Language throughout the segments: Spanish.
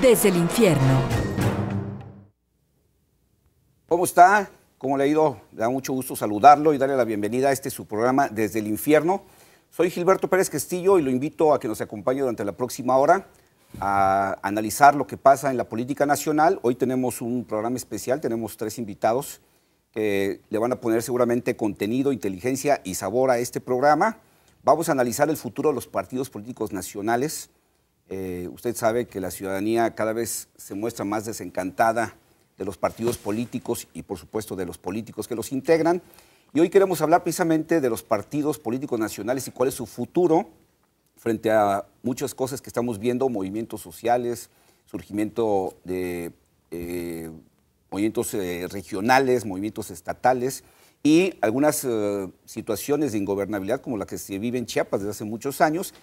desde el infierno. ¿Cómo está? ¿Cómo le ha ido? Me da mucho gusto saludarlo y darle la bienvenida a su programa Desde el Infierno. Soy Gilberto Pérez Castillo y lo invito a que nos acompañe durante la próxima hora a analizar lo que pasa en la política nacional. Hoy tenemos un programa especial, tenemos 3 invitados que le van a poner seguramente contenido, inteligencia y sabor a este programa. Vamos a analizar el futuro de los partidos políticos nacionales. Usted sabe que la ciudadanía cada vez se muestra más desencantada de los partidos políticos y por supuesto de los políticos que los integran. Y hoy queremos hablar precisamente de los partidos políticos nacionales y cuál es su futuro frente a muchas cosas que estamos viendo, movimientos sociales, surgimiento de movimientos regionales, movimientos estatales y algunas situaciones de ingobernabilidad como la que se vive en Chiapas desde hace muchos años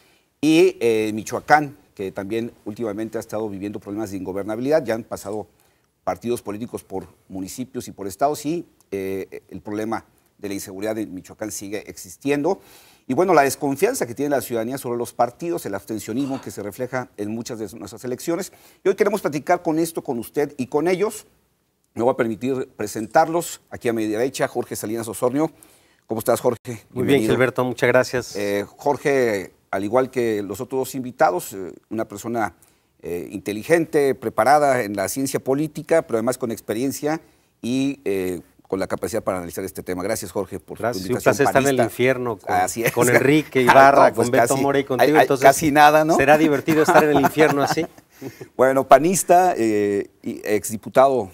y Michoacán, que también últimamente ha estado viviendo problemas de ingobernabilidad. Ya han pasado partidos políticos por municipios y por estados y el problema de la inseguridad en Michoacán sigue existiendo. Y bueno, la desconfianza que tiene la ciudadanía sobre los partidos, el abstencionismo que se refleja en muchas de nuestras elecciones. Y hoy queremos platicar con esto, con usted y con ellos. Me voy a permitir presentarlos. Aquí a mi derecha, Jorge Salinas Osornio. ¿Cómo estás, Jorge? Muy bien, Gilberto, muchas gracias. Jorge, al igual que los otros 2 invitados, una persona inteligente, preparada en la ciencia política, pero además con experiencia y con la capacidad para analizar este tema. Gracias, Jorge, por tu invitación. Un placer estar en el infierno con es. Enrique Ibarra, no, pues con Beto casi, Mora y contigo. Entonces, casi nada, ¿no? Será divertido estar en el infierno así. Bueno, panista, exdiputado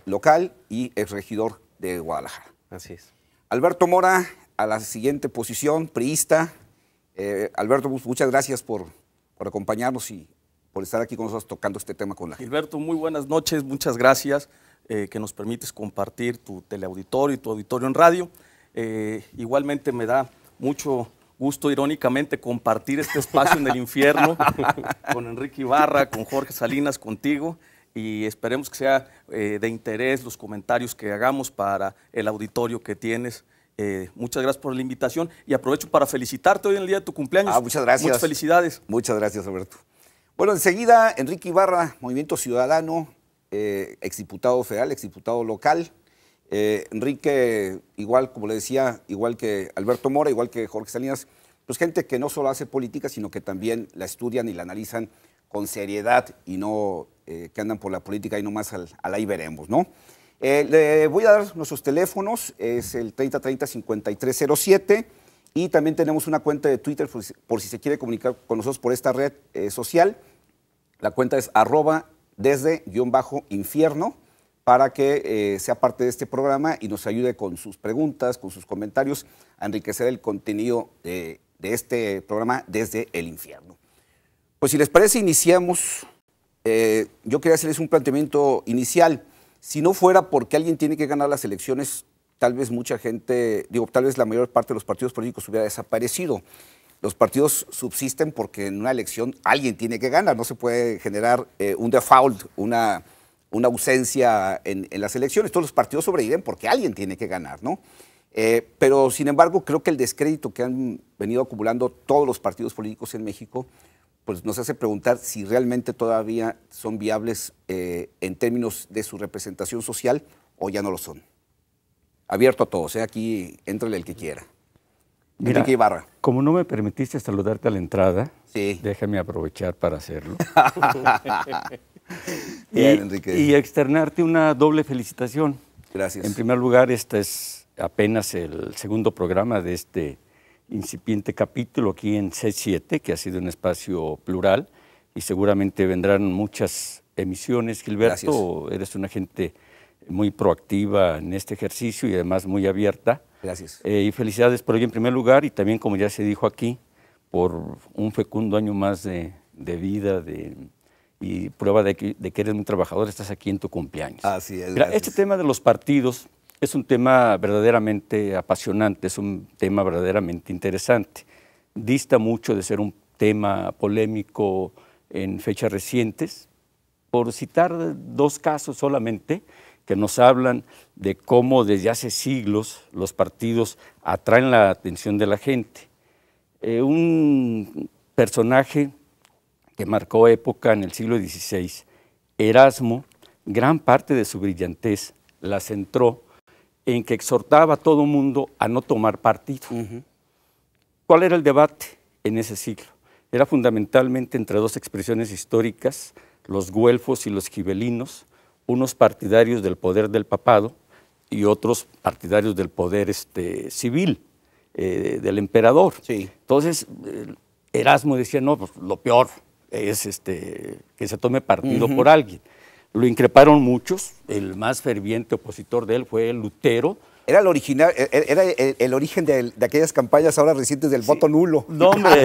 local y exregidor de Guadalajara. Así es. Alberto Mora, a la siguiente posición, priista. Alberto, muchas gracias por acompañarnos y por estar aquí con nosotros tocando este tema con la gente. Gilberto, muy buenas noches, muchas gracias que nos permites compartir tu teleauditorio y tu auditorio en radio. Igualmente me da mucho gusto, irónicamente, compartir este espacio en el infierno con Enrique Ibarra, con Jorge Salinas, contigo, y esperemos que sea de interés los comentarios que hagamos para el auditorio que tienes. Muchas gracias por la invitación y aprovecho para felicitarte hoy en el día de tu cumpleaños. Muchas gracias. Muchas felicidades. Muchas gracias, Alberto. Bueno, enseguida, Enrique Ibarra, Movimiento Ciudadano, exdiputado federal, exdiputado local. Enrique, igual, como le decía, igual que Alberto Mora, igual que Jorge Salinas, pues gente que no solo hace política, sino que también la estudian y la analizan con seriedad y no que andan por la política y nomás al ahí veremos, ¿no? Le voy a dar nuestros teléfonos, es el 3030-5307 y también tenemos una cuenta de Twitter por si se quiere comunicar con nosotros por esta red social. La cuenta es @desde_infierno para que sea parte de este programa y nos ayude con sus preguntas, con sus comentarios, a enriquecer el contenido de este programa Desde el Infierno. Pues si les parece, iniciamos. Yo quería hacerles un planteamiento inicial. Si no fuera porque alguien tiene que ganar las elecciones, tal vez mucha gente, tal vez la mayor parte de los partidos políticos hubiera desaparecido. Los partidos subsisten porque en una elección alguien tiene que ganar, no se puede generar un default, una ausencia en las elecciones. Todos los partidos sobreviven porque alguien tiene que ganar, ¿no? Pero, sin embargo, creo que el descrédito que han venido acumulando todos los partidos políticos en México, pues nos hace preguntar si realmente todavía son viables en términos de su representación social o ya no lo son. Abierto a todos, aquí éntrale el que quiera. Mira, Enrique Ibarra. Como no me permitiste saludarte a la entrada, sí, déjame aprovechar para hacerlo. Bien, Enrique. Y externarte una doble felicitación. Gracias. En primer lugar, este es apenas el segundo programa de este incipiente capítulo aquí en C7, que ha sido un espacio plural, y seguramente vendrán muchas emisiones. Gilberto, gracias. Eres una gente muy proactiva en este ejercicio y además muy abierta. Gracias. Y felicidades por ello en primer lugar y también, como ya se dijo aquí, por un fecundo año más de vida y prueba de que eres muy trabajador, estás aquí en tu cumpleaños. Así es. Mira, este tema de los partidos es un tema verdaderamente apasionante, es un tema verdaderamente interesante. Dista mucho de ser un tema polémico en fechas recientes, por citar 2 casos solamente, que nos hablan de cómo desde hace siglos los partidos atraen la atención de la gente. Un personaje que marcó época en el siglo XVI Erasmo, gran parte de su brillantez la centró en que exhortaba a todo mundo a no tomar partido. ¿Cuál era el debate en ese siglo? Era fundamentalmente entre dos expresiones históricas, los güelfos y los gibelinos, unos partidarios del poder del papado y otros partidarios del poder civil, del emperador. Sí. Entonces, Erasmo decía, no, pues, lo peor es que se tome partido por alguien. Lo increparon muchos, el más ferviente opositor de él fue Lutero. Era el original, era el origen de aquellas campañas ahora recientes del voto nulo. No, hombre,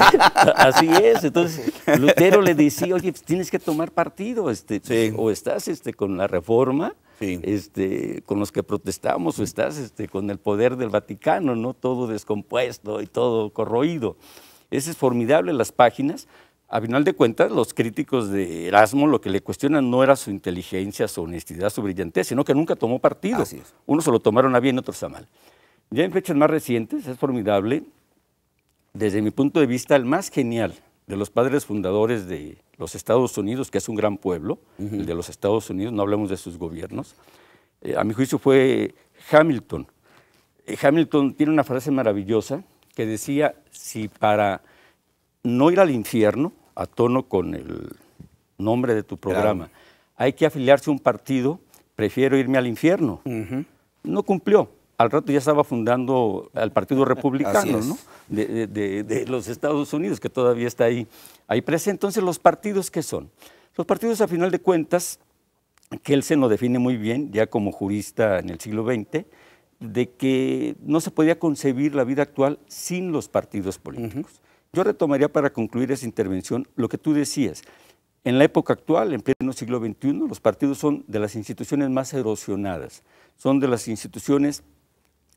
así es. Entonces, Lutero le decía, oye, pues, tienes que tomar partido, sí. O estás con la Reforma, sí. Con los que protestamos, o estás con el poder del Vaticano, ¿no? Todo descompuesto y todo corroído. Ese es formidable, las páginas. A final de cuentas, los críticos de Erasmo lo que le cuestionan no era su inteligencia, su honestidad, su brillantez, sino que nunca tomó partido. Así es. Unos se lo tomaron a bien, otros a mal. Ya en fechas más recientes es formidable, desde mi punto de vista, el más genial de los padres fundadores de los Estados Unidos, que es un gran pueblo, el de los Estados Unidos, no hablamos de sus gobiernos, a mi juicio fue Hamilton. Hamilton tiene una frase maravillosa que decía, si para no ir al infierno, a tono con el nombre de tu programa, claro, hay que afiliarse a un partido, prefiero irme al infierno. No cumplió. Al rato ya estaba fundando al Partido Republicano, ¿no? de los Estados Unidos, que todavía está ahí presente. Entonces, ¿los partidos qué son? Los partidos, a final de cuentas, Kelsen lo define muy bien, ya como jurista en el siglo XX, de que no se podía concebir la vida actual sin los partidos políticos. Yo retomaría para concluir esa intervención lo que tú decías. En la época actual, en pleno siglo XXI, los partidos son de las instituciones más erosionadas, son de las instituciones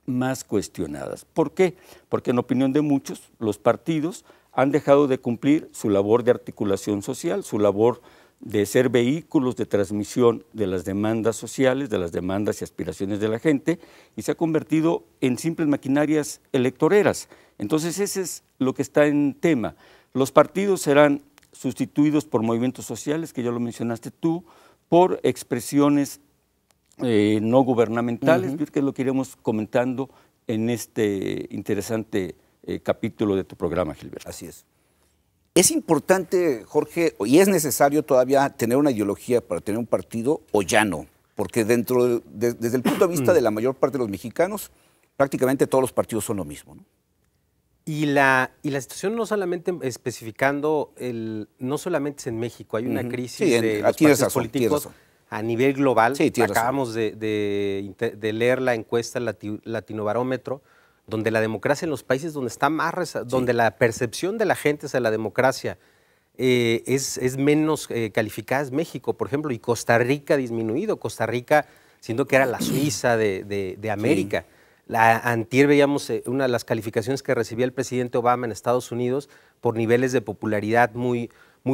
más cuestionadas. ¿Por qué? Porque en opinión de muchos, los partidos han dejado de cumplir su labor de articulación social, su labor de ser vehículos de transmisión de las demandas sociales, de las demandas y aspiraciones de la gente, y se ha convertido en simples maquinarias electoreras. Entonces, ese es lo que está en tema. Los partidos serán sustituidos por movimientos sociales, que ya lo mencionaste tú, por expresiones no gubernamentales, que es lo que iremos comentando en este interesante capítulo de tu programa, Gilberto. Así es. ¿Es importante, Jorge, y es necesario todavía tener una ideología para tener un partido o ya no? Porque desde el punto de vista de la mayor parte de los mexicanos, prácticamente todos los partidos son lo mismo, ¿no? Y la situación no solamente especificando, no solamente es en México, hay una crisis de los partidos políticos a nivel global. Sí, acabamos de leer la encuesta Latinobarómetro, donde la democracia en los países donde está más, donde la percepción de la gente hacia la democracia es menos calificada es México, por ejemplo, y Costa Rica ha disminuido. Costa Rica, siendo que era la Suiza de América. Sí. Antier veíamos una de las calificaciones que recibía el presidente Obama en Estados Unidos por niveles de popularidad muy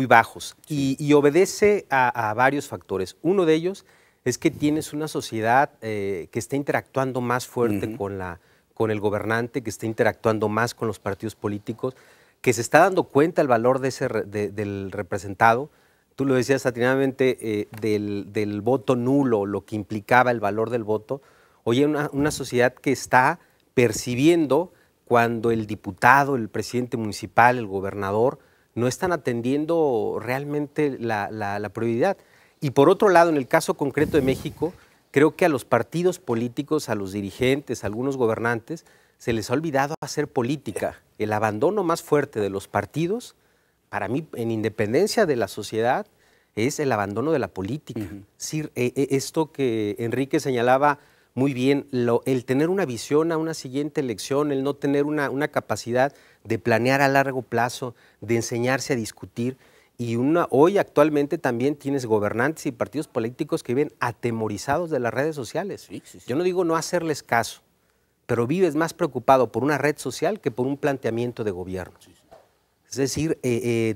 bajos. Sí. Y obedece a varios factores. Uno de ellos es que tienes una sociedad que está interactuando más fuerte con el gobernante, que está interactuando más con los partidos políticos, que se está dando cuenta el valor del representado. Tú lo decías atinadamente del voto nulo, lo que implicaba el valor del voto. Hoy hay una sociedad que está percibiendo cuando el diputado, el presidente municipal, el gobernador, no están atendiendo realmente la prioridad. Y por otro lado, en el caso concreto de México, creo que a los partidos políticos, a los dirigentes, a algunos gobernantes, se les ha olvidado hacer política. El abandono más fuerte de los partidos, para mí, en independencia de la sociedad, es el abandono de la política. Sí, esto que Enrique señalaba muy bien, el tener una visión a una siguiente elección, el no tener una capacidad de planear a largo plazo, de enseñarse a discutir. Y hoy actualmente también tienes gobernantes y partidos políticos que viven atemorizados de las redes sociales. Sí. Yo no digo no hacerles caso, pero vives más preocupado por una red social que por un planteamiento de gobierno. Sí. Es decir,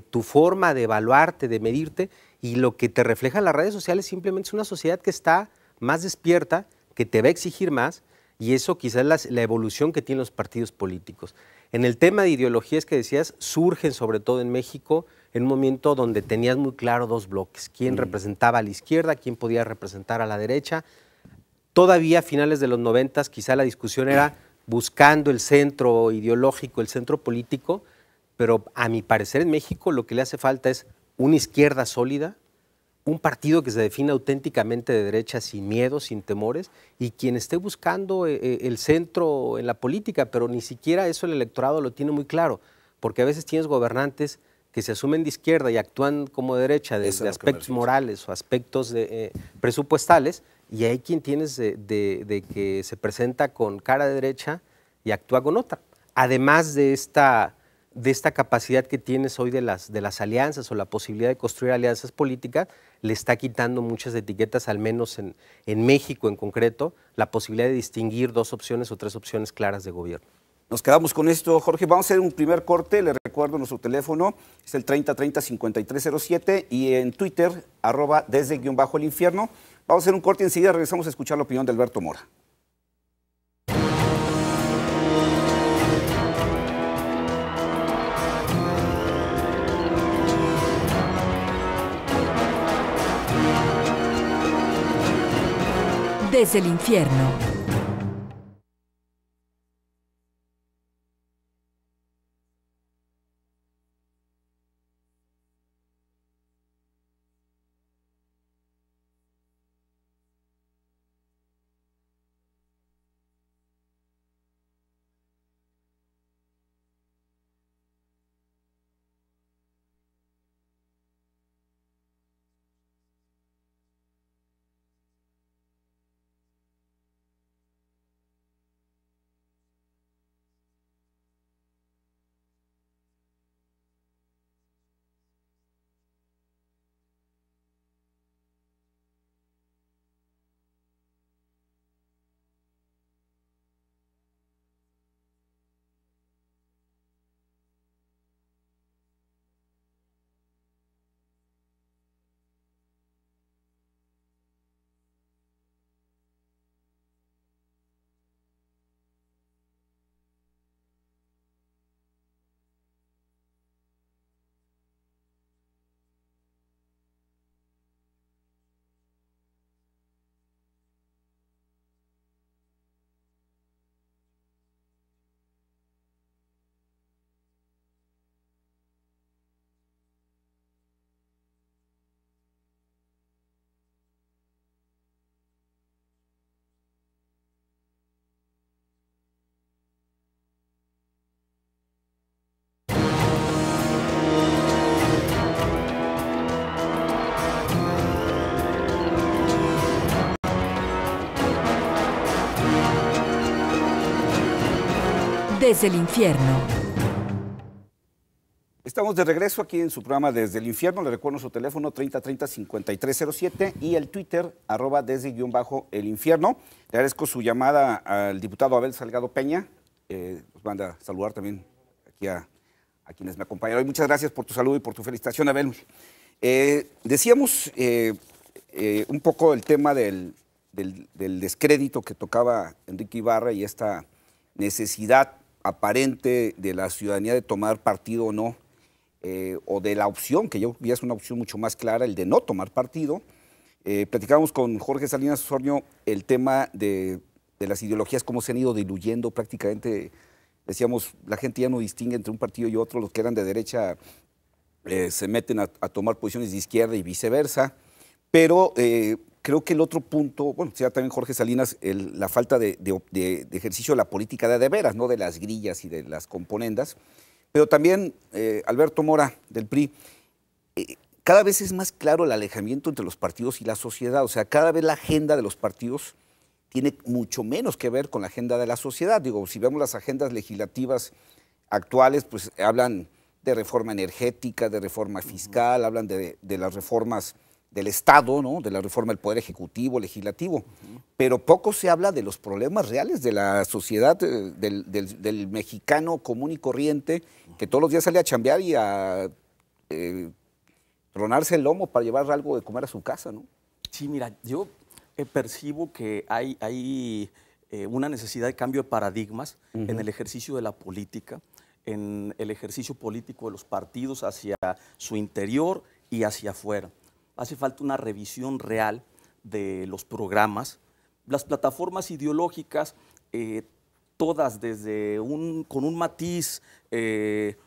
tu forma de evaluarte, de medirte, y lo que te refleja las redes sociales simplemente es una sociedad que está más despierta, que te va a exigir más, y eso quizás es la evolución que tienen los partidos políticos. En el tema de ideologías que decías, surgen sobre todo en México en un momento donde tenías muy claro dos bloques, quién representaba a la izquierda, quién podía representar a la derecha. Todavía a finales de los 90 quizá la discusión era buscando el centro ideológico, el centro político, pero a mi parecer en México lo que le hace falta es una izquierda sólida, un partido que se define auténticamente de derecha sin miedo, sin temores, y quien esté buscando el centro en la política, pero ni siquiera eso el electorado lo tiene muy claro, porque a veces tienes gobernantes que se asumen de izquierda y actúan como de derecha desde aspectos morales o aspectos presupuestales, y hay quien tienes de que se presenta con cara de derecha y actúa con otra. Además de esta capacidad que tienes hoy de las alianzas o la posibilidad de construir alianzas políticas, le está quitando muchas etiquetas, al menos en México en concreto, la posibilidad de distinguir dos opciones o tres opciones claras de gobierno. Nos quedamos con esto, Jorge. Vamos a hacer un primer corte. Les recuerdo nuestro teléfono, es el 3030-5307 y en Twitter, @desde_el infierno. Vamos a hacer un corte y enseguida regresamos a escuchar la opinión de Alberto Mora. Desde el infierno. Desde el infierno. Estamos de regreso aquí en su programa Desde el infierno. Le recuerdo su teléfono 3030-5307 y el Twitter @desde_el infierno. Le agradezco su llamada al diputado Abel Salgado Peña. Nos manda a saludar también aquí a quienes me acompañan hoy. Muchas gracias por tu saludo y por tu felicitación, Abel. Decíamos un poco el tema del descrédito que tocaba Enrique Ibarra y esta necesidad aparente de la ciudadanía de tomar partido o no, o de la opción, que ya es una opción mucho más clara, el de no tomar partido. Platicábamos con Jorge Salinas Osornio el tema de las ideologías, cómo se han ido diluyendo prácticamente. Decíamos, la gente ya no distingue entre un partido y otro, los que eran de derecha se meten a tomar posiciones de izquierda y viceversa, pero creo que el otro punto, bueno, decía también Jorge Salinas, la falta de ejercicio de la política de veras, no de las grillas y de las componendas, pero también Alberto Mora del PRI, cada vez es más claro el alejamiento entre los partidos y la sociedad, o sea, cada vez la agenda de los partidos tiene mucho menos que ver con la agenda de la sociedad. Digo, si vemos las agendas legislativas actuales, pues hablan de reforma energética, de reforma fiscal, hablan de las reformas del Estado, ¿no? De la reforma del Poder Ejecutivo, Legislativo, pero poco se habla de los problemas reales de la sociedad, del mexicano común y corriente, que todos los días sale a chambear y a tronarse el lomo para llevar algo de comer a su casa, ¿no? Sí, mira, yo percibo que hay una necesidad de cambio de paradigmas en el ejercicio de la política. en el ejercicio político de los partidos hacia su interior y hacia afuera. Hace falta una revisión real de los programas. Las plataformas ideológicas, todas con un matiz,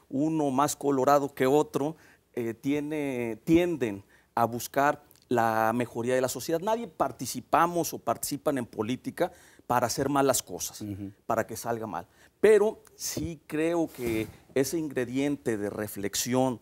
uno más colorado que otro, tienden a buscar la mejoría de la sociedad. Nadie participamos o participan en política para hacer malas cosas, para que salga mal. Pero sí creo que ese ingrediente de reflexión,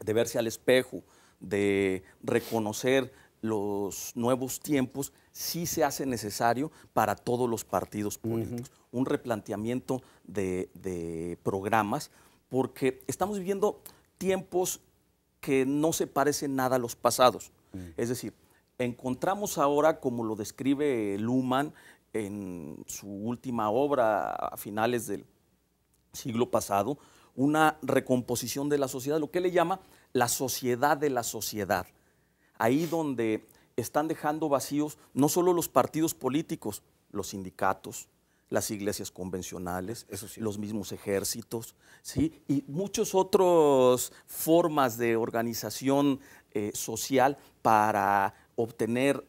de verse al espejo, de reconocer los nuevos tiempos, sí se hace necesario para todos los partidos políticos. Un replanteamiento de programas, porque estamos viviendo tiempos que no se parecen nada a los pasados. Es decir, encontramos ahora, como lo describe Luhmann en su última obra a finales del siglo pasado, una recomposición de la sociedad, lo que él le llama la sociedad de la sociedad. Ahí donde están dejando vacíos no solo los partidos políticos, los sindicatos, las iglesias convencionales, los mismos ejércitos, ¿sí? Y muchas otras formas de organización social para obtener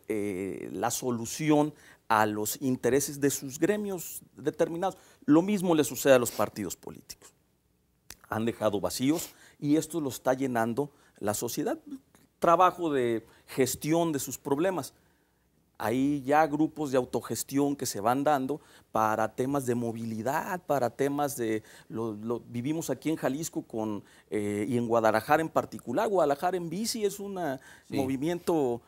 la solución a los intereses de sus gremios determinados. Lo mismo le sucede a los partidos políticos. Han dejado vacíos y esto lo está llenando la sociedad. Trabajo de gestión de sus problemas. Hay ya grupos de autogestión que se van dando para temas de movilidad, para temas de... vivimos aquí en Jalisco y en Guadalajara en particular. Guadalajara en bici es un movimiento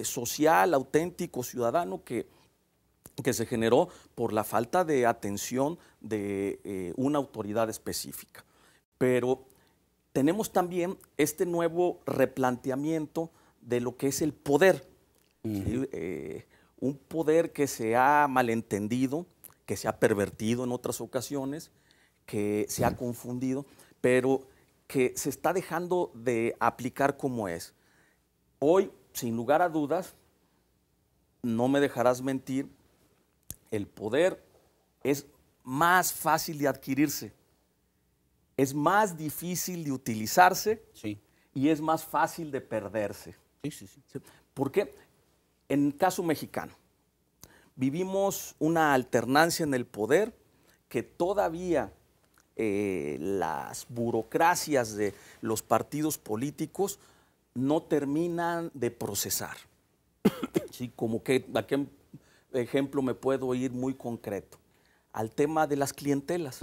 social, auténtico, ciudadano que se generó por la falta de atención de una autoridad específica. Pero tenemos también este nuevo replanteamiento de lo que es el poder. ¿Sí? Un poder que se ha malentendido, que se ha pervertido en otras ocasiones, que se ha confundido, pero que se está dejando de aplicar como es. Hoy, sin lugar a dudas, no me dejarás mentir, el poder es más fácil de adquirirse, es más difícil de utilizarse y es más fácil de perderse. ¿Por qué? En el caso mexicano, vivimos una alternancia en el poder que todavía las burocracias de los partidos políticos no terminan de procesar. ¿Sí? Como que, ¿a qué ejemplo me puedo ir muy concreto? Al tema de las clientelas.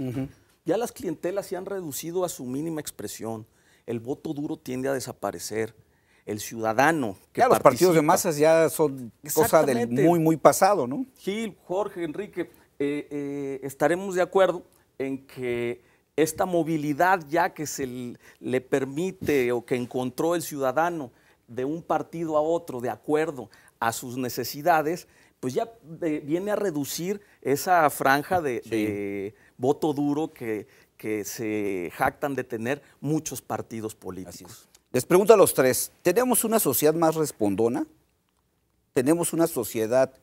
Ya las clientelas se han reducido a su mínima expresión. El voto duro tiende a desaparecer. El ciudadano que ya los partidos de masas ya son cosa del muy pasado, ¿no? Gil, Jorge, Enrique, estaremos de acuerdo en que esta movilidad ya que se le permite o que encontró el ciudadano de un partido a otro de acuerdo a sus necesidades, pues ya viene a reducir esa franja de voto duro que se jactan de tener muchos partidos políticos. Les pregunto a los tres, ¿tenemos una sociedad más respondona? ¿Tenemos una sociedad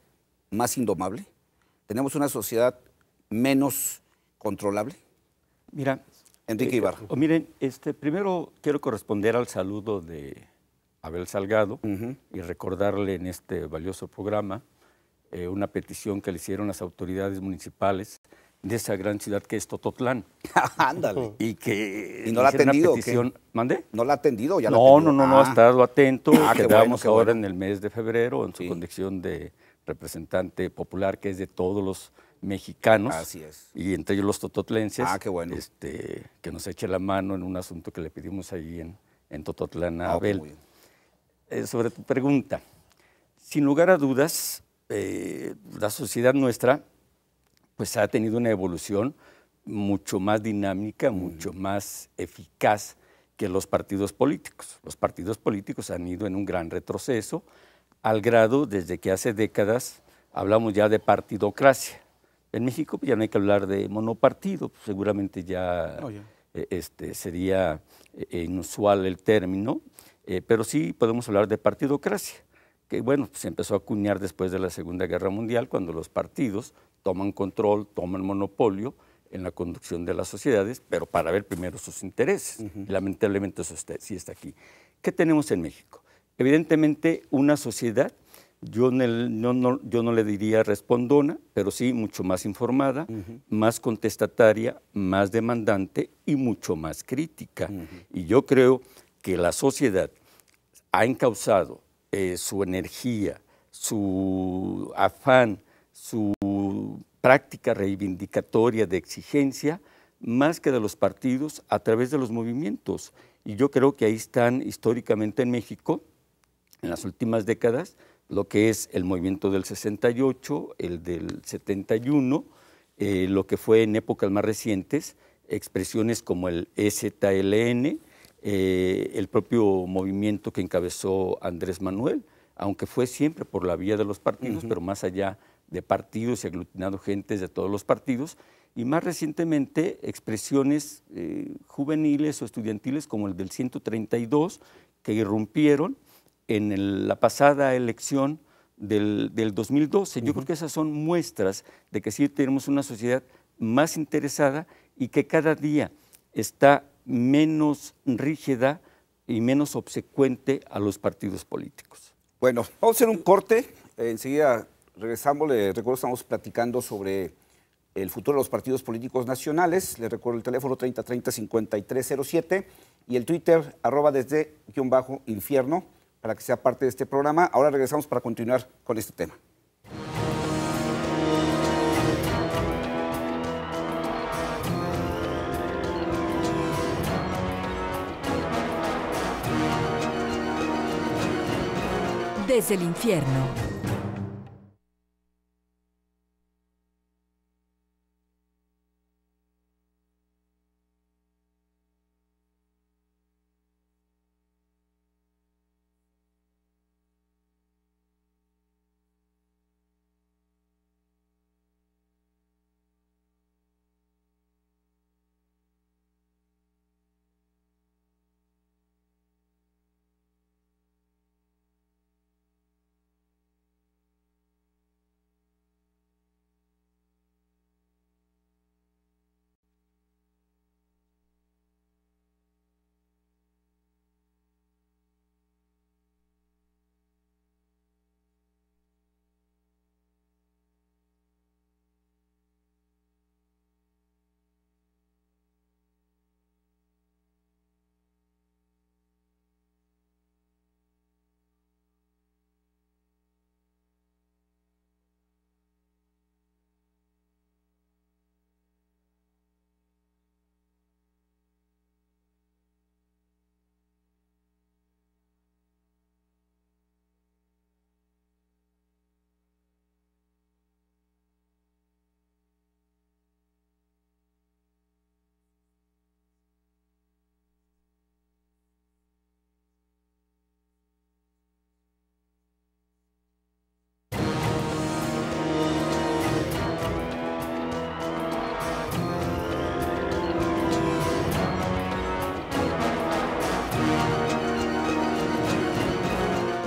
más indomable? ¿Tenemos una sociedad menos controlable? Mira, Enrique Ibarra. Miren, primero quiero corresponder al saludo de Abel Salgado y recordarle en este valioso programa una petición que le hicieron las autoridades municipales de esa gran ciudad que es Tototlán. Ándale. ¿Y no la ha atendido? ¿Mandé? ¿No la ha atendido? ¿Ya No, ha estado atento. Quedamos ahora en el mes de febrero en su Sí. condición de representante popular, que es de todos los mexicanos. Así es. Y entre ellos los tototlenses. Qué bueno. Que nos eche la mano en un asunto que le pedimos allí en Tototlán a Abel. Muy bien. Sobre tu pregunta, sin lugar a dudas, la sociedad nuestra pues ha tenido una evolución mucho más dinámica, mucho más eficaz que los partidos políticos. Los partidos políticos han ido en un gran retroceso, al grado desde que hace décadas hablamos ya de partidocracia. En México ya no hay que hablar de monopartido, pues seguramente ya sería inusual el término, pero sí podemos hablar de partidocracia, que bueno, se empezó a acuñar después de la Segunda Guerra Mundial, cuando los partidos toman control, toman monopolio, en la conducción de las sociedades, pero para ver primero sus intereses. Y lamentablemente eso sí está aquí. ¿Qué tenemos en México? Evidentemente una sociedad, yo no le diría respondona, pero sí mucho más informada, más contestataria, más demandante y mucho más crítica. Y yo creo que la sociedad ha encauzado su energía, su afán, su práctica reivindicatoria de exigencia, más que de los partidos, a través de los movimientos. Y yo creo que ahí están históricamente en México, en las últimas décadas, lo que es el movimiento del 68, el del 71, lo que fue en épocas más recientes, expresiones como el EZLN, el propio movimiento que encabezó Andrés Manuel, aunque fue siempre por la vía de los partidos, pero más allá de partidos y aglutinando gentes de todos los partidos, y más recientemente expresiones juveniles o estudiantiles como el del 132, que irrumpieron en la pasada elección del 2012. Yo creo que esas son muestras de que sí tenemos una sociedad más interesada y que cada día está menos rígida y menos obsecuente a los partidos políticos. Bueno, vamos a hacer un corte, enseguida regresamos. Les recuerdo, estamos platicando sobre el futuro de los partidos políticos nacionales. Les recuerdo el teléfono 3030-5307 y el Twitter @desde_infierno para que sea parte de este programa. Ahora regresamos para continuar con este tema. Desde el infierno.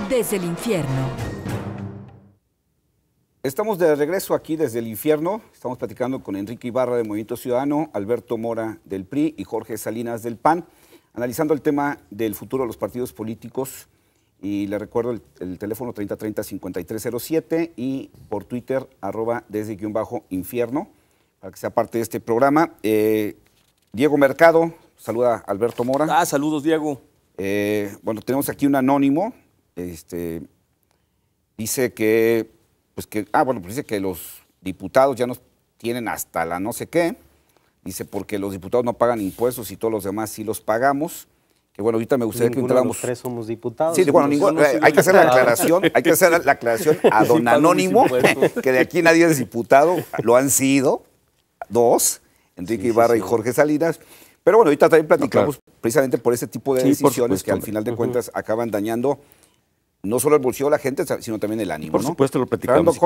Desde el infierno. Estamos de regreso aquí desde el infierno. Estamos platicando con Enrique Ibarra de Movimiento Ciudadano, Alberto Mora del PRI y Jorge Salinas del PAN, analizando el tema del futuro de los partidos políticos. Y le recuerdo el teléfono 3030-5307 y por Twitter @desde_infierno para que sea parte de este programa. Diego Mercado saluda a Alberto Mora. Saludos, Diego. Bueno, tenemos aquí un anónimo. Dice que, dice que los diputados ya nos tienen hasta la no sé qué. Dice porque los diputados no pagan impuestos y todos los demás sí los pagamos. Que bueno, ahorita me gustaría que entráramos. Los tres somos diputados. Sí, bueno, hay que hacer la aclaración, a don Anónimo, que de aquí nadie es diputado, lo han sido dos, Enrique Ibarra y Jorge Salinas. Pero bueno, ahorita también platicamos precisamente por ese tipo de decisiones que al final de cuentas acaban dañando no solo el bolsillo de la gente, sino también el ánimo. Por supuesto, lo platicamos.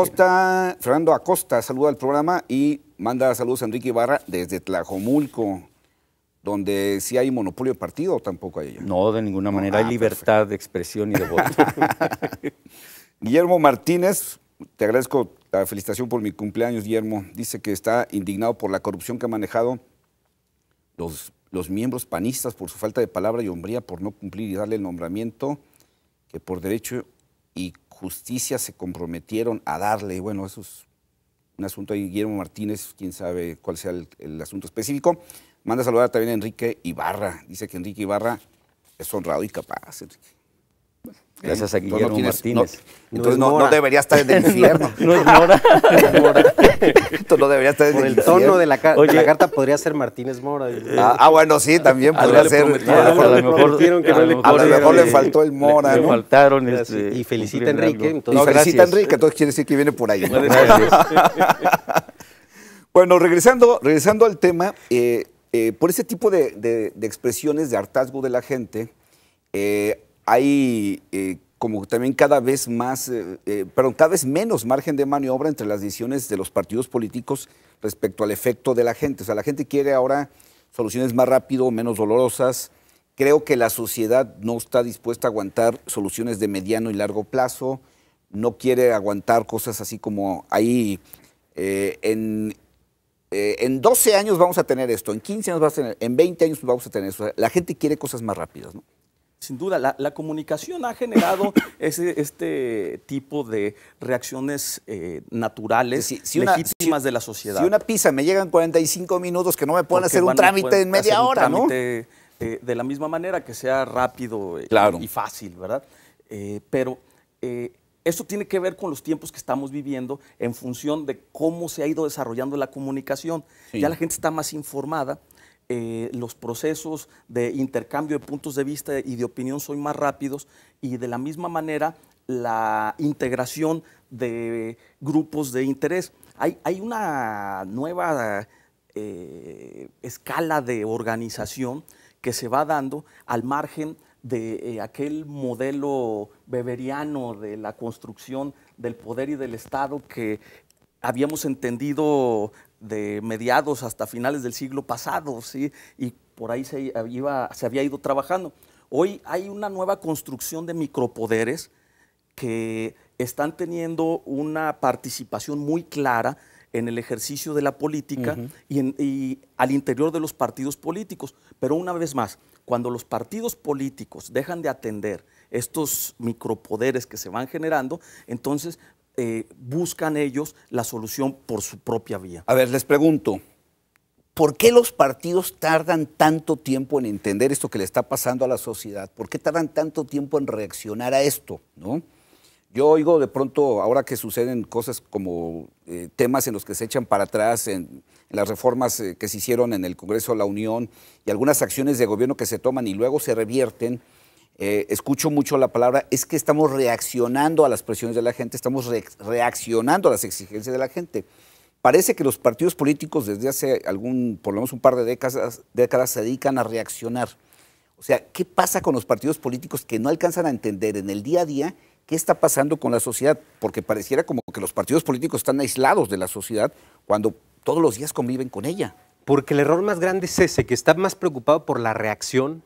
Fernando Acosta saluda al programa y manda saludos a Enrique Ibarra desde Tlajomulco, donde sí hay monopolio de partido o tampoco hay ello. No, de ninguna manera. Hay libertad de expresión y de voto. Guillermo Martínez, te agradezco la felicitación por mi cumpleaños, Guillermo. Dice que está indignado por la corrupción que han manejado los miembros panistas por su falta de palabra y hombría, por no cumplir y darle el nombramiento que por derecho y justicia se comprometieron a darle. Bueno, eso es un asunto ahí. Guillermo Martínez, quién sabe cuál sea el asunto específico. Manda a saludar también a Enrique Ibarra. Dice que Enrique Ibarra es honrado y capaz, Enrique. Gracias a Guillermo Martínez. Entonces no debería estar en el infierno. No es Mora. Entonces no debería estar en el infierno. Por el tono de la carta podría ser Martínez Mora. Bueno, sí, también podría ser. A lo mejor le faltó el Mora, ¿no? Le faltaron. Y felicita a Enrique. Entonces, felicita a Enrique, entonces quiere decir que viene por ahí. Bueno, regresando al tema, por ese tipo de expresiones de hartazgo de la gente, hay como también cada vez menos margen de maniobra entre las decisiones de los partidos políticos respecto al efecto de la gente. O sea, la gente quiere ahora soluciones más rápido, menos dolorosas. Creo que la sociedad no está dispuesta a aguantar soluciones de mediano y largo plazo, no quiere aguantar cosas así como ahí en 12 años vamos a tener esto, en 15 años vamos a tener, en 20 años vamos a tener eso. O sea, la gente quiere cosas más rápidas, ¿no? Sin duda, la comunicación ha generado este tipo de reacciones naturales, legítimas de la sociedad. Si una pizza me llega en 45 minutos, que no me pueden hacer un trámite en media hora, ¿no? De la misma manera, que sea rápido y fácil, ¿verdad? Pero esto tiene que ver con los tiempos que estamos viviendo en función de cómo se ha ido desarrollando la comunicación. Sí. Ya la gente está más informada. Los procesos de intercambio de puntos de vista y de opinión son más rápidos y de la misma manera la integración de grupos de interés. Hay una nueva escala de organización que se va dando al margen de aquel modelo weberiano de la construcción del poder y del Estado que habíamos entendido de mediados hasta finales del siglo pasado, ¿sí? Y por ahí se había ido trabajando. Hoy hay una nueva construcción de micropoderes que están teniendo una participación muy clara en el ejercicio de la política y al interior de los partidos políticos. Pero una vez más, cuando los partidos políticos dejan de atender estos micropoderes que se van generando, entonces buscan ellos la solución por su propia vía. A ver, les pregunto, ¿por qué los partidos tardan tanto tiempo en entender esto que le está pasando a la sociedad? ¿Por qué tardan tanto tiempo en reaccionar a esto, ¿no? Yo oigo de pronto, ahora que suceden cosas como temas en los que se echan para atrás en las reformas que se hicieron en el Congreso de la Unión y algunas acciones de gobierno que se toman y luego se revierten, escucho mucho la palabra, es que estamos reaccionando a las presiones de la gente, estamos reaccionando a las exigencias de la gente. Parece que los partidos políticos desde hace por lo menos un par de décadas se dedican a reaccionar. O sea, ¿qué pasa con los partidos políticos que no alcanzan a entender en el día a día qué está pasando con la sociedad? Porque pareciera como que los partidos políticos están aislados de la sociedad cuando todos los días conviven con ella. Porque el error más grande es ese, que está más preocupado por la reacción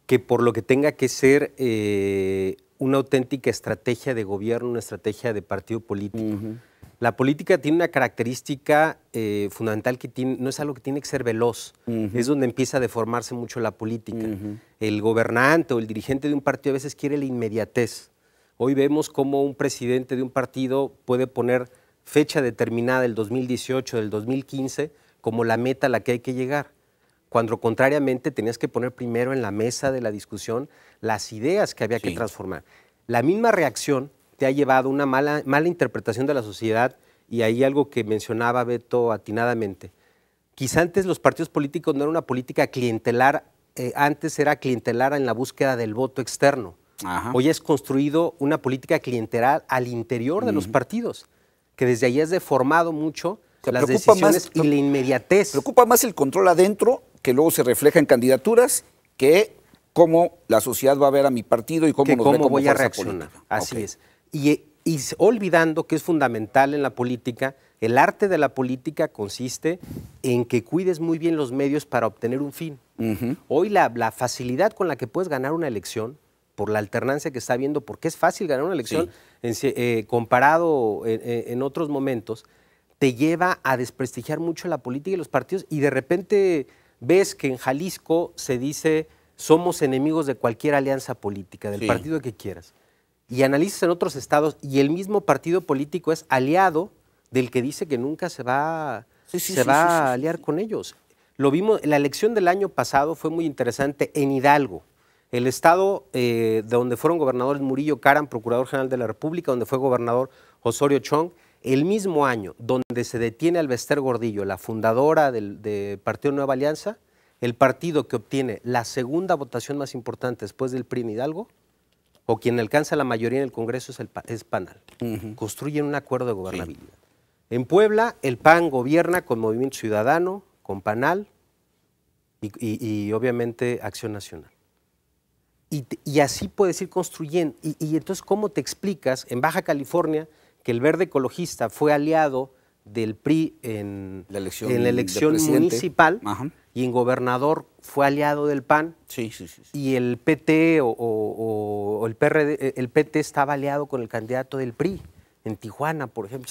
que por lo que tenga que ser una auténtica estrategia de gobierno, una estrategia de partido político. La política tiene una característica fundamental que no es algo que tiene que ser veloz. Es donde empieza a deformarse mucho la política. El gobernante o el dirigente de un partido a veces quiere la inmediatez. Hoy vemos cómo un presidente de un partido puede poner fecha determinada del 2018, del 2015, como la meta a la que hay que llegar. Cuando contrariamente tenías que poner primero en la mesa de la discusión las ideas que había que transformar. La misma reacción te ha llevado a una mala interpretación de la sociedad y ahí algo que mencionaba Beto atinadamente. Quizá antes los partidos políticos no era una política clientelar, antes era clientelar en la búsqueda del voto externo. Hoy es construido una política clientelar al interior de los partidos, que desde ahí has deformado mucho las decisiones y la inmediatez. Preocupa más el control adentro, que luego se refleja en candidaturas, que cómo la sociedad va a ver a mi partido y cómo voy a reaccionar. Así es. Y olvidando que es fundamental en la política, el arte de la política consiste en que cuides muy bien los medios para obtener un fin. Hoy la facilidad con la que puedes ganar una elección por la alternancia que está habiendo, porque es fácil ganar una elección comparado en otros momentos, te lleva a desprestigiar mucho la política y los partidos, y de repente ves que en Jalisco se dice somos enemigos de cualquier alianza política, del partido que quieras. Y analizas en otros estados y el mismo partido político es aliado del que dice que nunca se va, a aliar con ellos. Lo vimos, la elección del año pasado fue muy interesante en Hidalgo, el estado de donde fueron gobernadores Murillo Karam, Procurador General de la República, donde fue gobernador Osorio Chong, el mismo año donde se detiene a Alvester Gordillo, la fundadora del Partido Nueva Alianza, el partido que obtiene la segunda votación más importante después del PRI en Hidalgo, o quien alcanza la mayoría en el Congreso es PANAL. Construyen un acuerdo de gobernabilidad. En Puebla, el PAN gobierna con Movimiento Ciudadano, con PANAL y obviamente Acción Nacional. Y así puedes ir construyendo. Y entonces, ¿cómo te explicas en Baja California que el Verde Ecologista fue aliado del PRI en la elección municipal y en gobernador fue aliado del PAN? Y el PT o el PRD, el PT estaba aliado con el candidato del PRI en Tijuana, por ejemplo.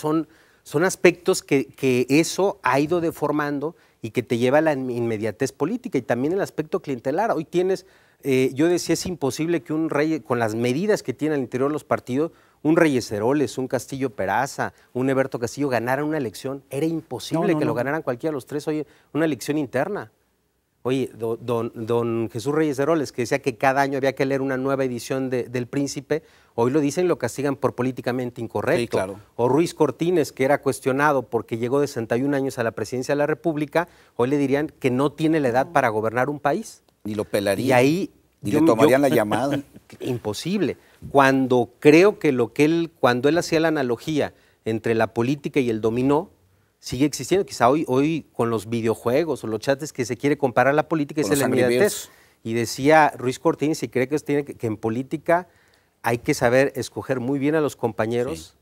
Son aspectos que eso ha ido deformando y que te lleva a la inmediatez política, y también el aspecto clientelar. Hoy tienes, yo decía, es imposible que un Rey, con las medidas que tiene al interior de los partidos, un Reyes Heroles, un Castillo Peraza, un Eberto Castillo ganaran una elección. Era imposible que lo ganaran cualquiera de los tres. Oye, una elección interna. Oye, don Jesús Reyes Heroles, que decía que cada año había que leer una nueva edición del Príncipe, hoy lo dicen y lo castigan por políticamente incorrecto. Sí, claro. O Ruiz Cortines, que era cuestionado porque llegó de 61 años a la presidencia de la República, hoy le dirían que no tiene la edad para gobernar un país. Ni lo pelaría. Y ahí ni le tomarían la llamada. Imposible. Cuando creo que cuando él hacía la analogía entre la política y el dominó, sigue existiendo. Quizá hoy con los videojuegos o los chats que se quiere comparar la política es la inmediatez. Y decía Ruiz Cortines, y cree que en política hay que saber escoger muy bien a los compañeros,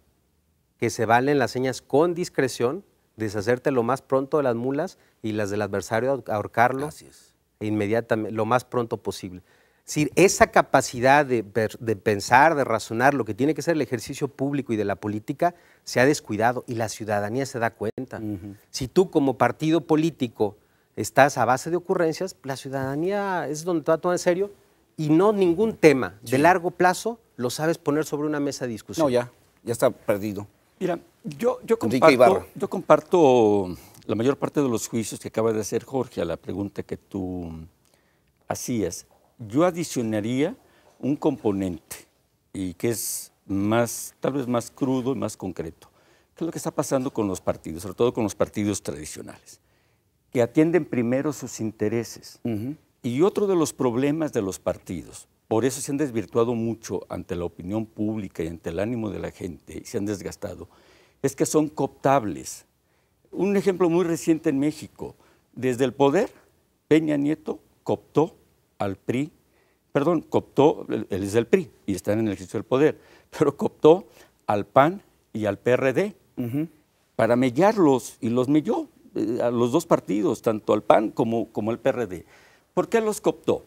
que se valen las señas con discreción, deshacerte lo más pronto de las mulas y las del adversario ahorcarlo inmediatamente, lo más pronto posible. Es decir, esa capacidad de pensar, de razonar lo que tiene que ser el ejercicio público y de la política se ha descuidado y la ciudadanía se da cuenta. Si tú como partido político estás a base de ocurrencias, la ciudadanía es donde te va a tomar en serio, y no ningún tema de largo plazo lo sabes poner sobre una mesa de discusión. No, ya está perdido. Mira, yo comparto la mayor parte de los juicios que acaba de hacer Jorge a la pregunta que tú hacías. Yo adicionaría un componente, y que es tal vez más crudo y más concreto, que es lo que está pasando con los partidos, sobre todo con los partidos tradicionales, que atienden primero sus intereses. Y otro de los problemas de los partidos, por eso se han desvirtuado mucho ante la opinión pública y ante el ánimo de la gente, y se han desgastado, es que son cooptables. Un ejemplo muy reciente en México, desde el poder, Peña Nieto cooptó al PRI, él es del PRI y está en el ejercicio del poder, pero cooptó al PAN y al PRD para mellarlos, y los melló a los dos partidos, tanto al PAN como al PRD. ¿Por qué los cooptó?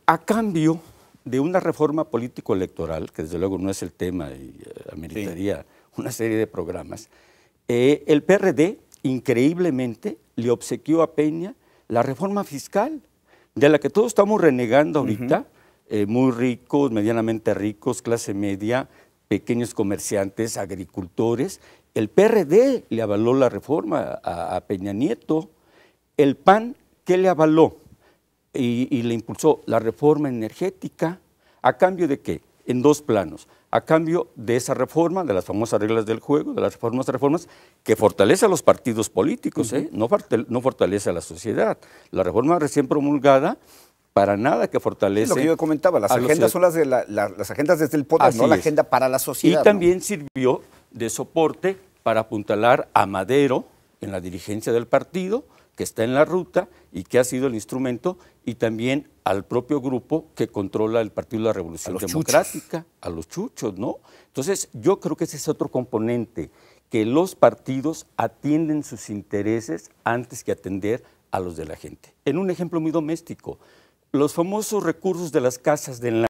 A cambio de una reforma político-electoral, que desde luego no es el tema y ameritaría una serie de programas, el PRD increíblemente le obsequió a Peña la reforma fiscal, de la que todos estamos renegando ahorita, muy ricos, medianamente ricos, clase media, pequeños comerciantes, agricultores. El PRD le avaló la reforma a Peña Nieto. El PAN, ¿qué le avaló? Y le impulsó la reforma energética. ¿A cambio de qué? En dos planos. A cambio de esa reforma, de las famosas reglas del juego, de las reformas que fortalece a los partidos políticos, no fortalece a la sociedad. La reforma recién promulgada, para nada que fortalece. Lo que yo comentaba, las agendas son las agendas desde el poder, no la agenda para la sociedad. Y también sirvió de soporte para apuntalar a Madero en la dirigencia del partido, que está en la ruta y que ha sido el instrumento, y también al propio grupo que controla el Partido de la Revolución Democrática, a los chuchos, ¿no? Entonces, yo creo que ese es otro componente, que los partidos atienden sus intereses antes que atender a los de la gente. En un ejemplo muy doméstico, los famosos recursos de las casas de enlace.